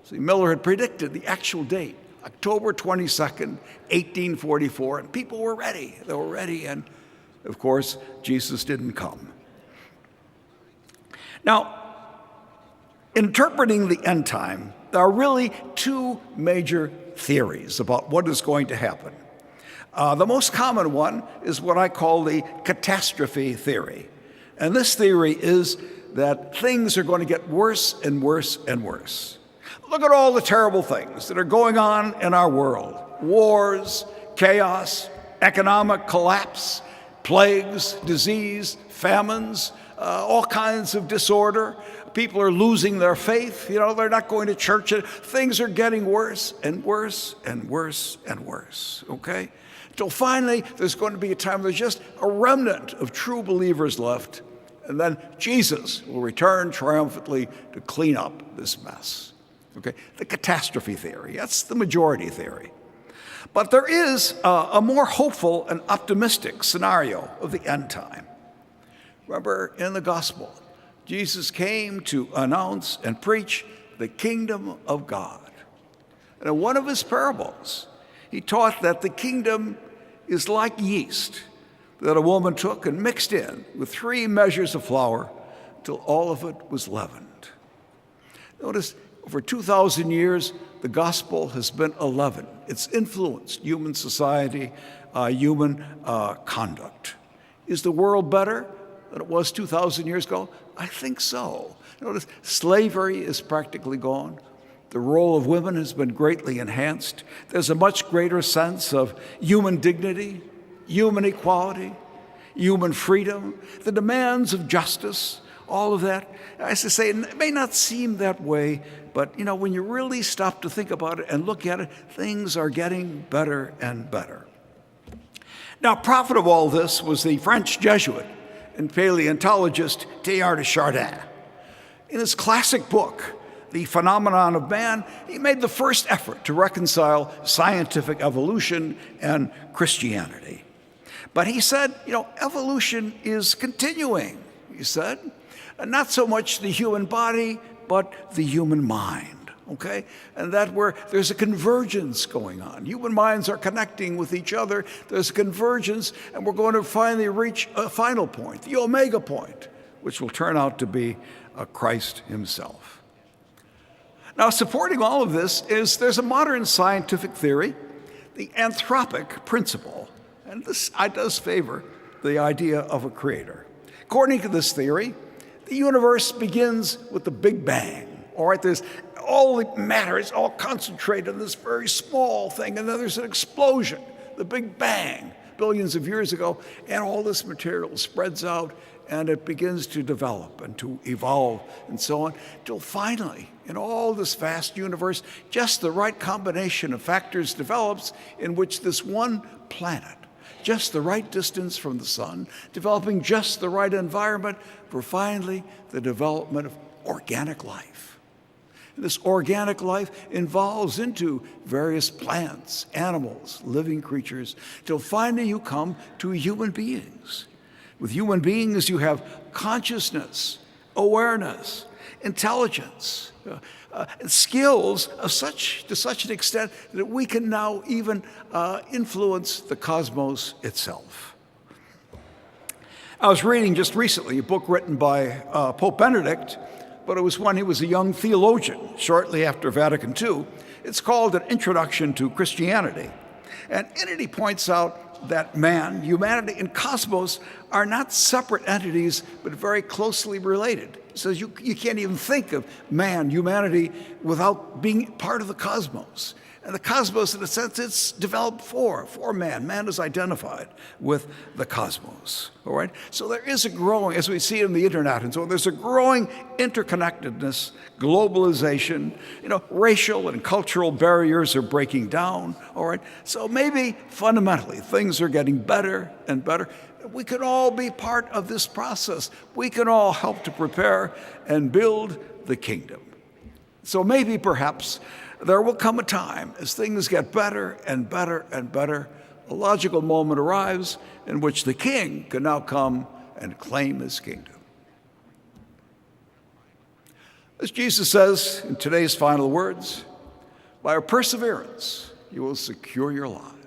See, Miller had predicted the actual date, October 22nd, 1844, and people were ready. They were ready, and of course, Jesus didn't come. Now, interpreting the end time, there are really two major theories about what is going to happen. The most common one is what I call the catastrophe theory. And this theory is that things are going to get worse and worse and worse. Look at all the terrible things that are going on in our world. Wars, chaos, economic collapse, plagues, disease, famines, all kinds of disorder. People are losing their faith. They're not going to church. Things are getting worse and worse and worse and worse, okay? Till finally, there's going to be a time there's just a remnant of true believers left, and then Jesus will return triumphantly to clean up this mess, okay? The catastrophe theory, that's the majority theory. But there is a more hopeful and optimistic scenario of the end time. Remember, in the gospel, Jesus came to announce and preach the kingdom of God. And in one of his parables, he taught that the kingdom is like yeast that a woman took and mixed in with 3 measures of flour till all of it was leavened. Notice, over 2,000 years, the gospel has been a leaven. It's influenced human society, human conduct. Is the world better than it was 2,000 years ago? I think so. Notice, slavery is practically gone. The role of women has been greatly enhanced. There's a much greater sense of human dignity, human equality, human freedom, the demands of justice, all of that. As I say, it may not seem that way, but when you really stop to think about it and look at it, things are getting better and better. Now, prophet of all this was the French Jesuit and paleontologist Teilhard de Chardin. In his classic book, The Phenomenon of Man, he made the first effort to reconcile scientific evolution and Christianity. But he said, evolution is continuing, he said. And not so much the human body, but the human mind, okay? And that where there's a convergence going on. Human minds are connecting with each other. There's a convergence, and we're going to finally reach a final point, the omega point, which will turn out to be Christ himself. Now, supporting all of this is there's a modern scientific theory, the anthropic principle, and this does favor the idea of a creator. According to this theory, the universe begins with the Big Bang. All right, there's all the matter is all concentrated in this very small thing, and then there's an explosion, the Big Bang, billions of years ago, and all this material spreads out, and it begins to develop and to evolve and so on, till finally, in all this vast universe, just the right combination of factors develops in which this one planet, just the right distance from the sun, developing just the right environment for finally the development of organic life. And this organic life evolves into various plants, animals, living creatures, till finally you come to human beings. With human beings, you have consciousness, awareness, intelligence, skills to such an extent that we can now even influence the cosmos itself. I was reading just recently a book written by Pope Benedict, but it was when he was a young theologian, shortly after Vatican II. It's called An Introduction to Christianity. And in it he points out that man, humanity, and cosmos are not separate entities, but very closely related. He says you can't even think of man, humanity, without being part of the cosmos. And the cosmos, in a sense, it's developed for man. Man is identified with the cosmos, all right? So there is a growing, as we see in the internet and so on, there's a growing interconnectedness, globalization, racial and cultural barriers are breaking down, all right? So maybe fundamentally things are getting better and better. We can all be part of this process. We can all help to prepare and build the kingdom. So maybe perhaps there will come a time as things get better and better and better, a logical moment arrives in which the king can now come and claim his kingdom. As Jesus says in today's final words, by our perseverance, you will secure your lives.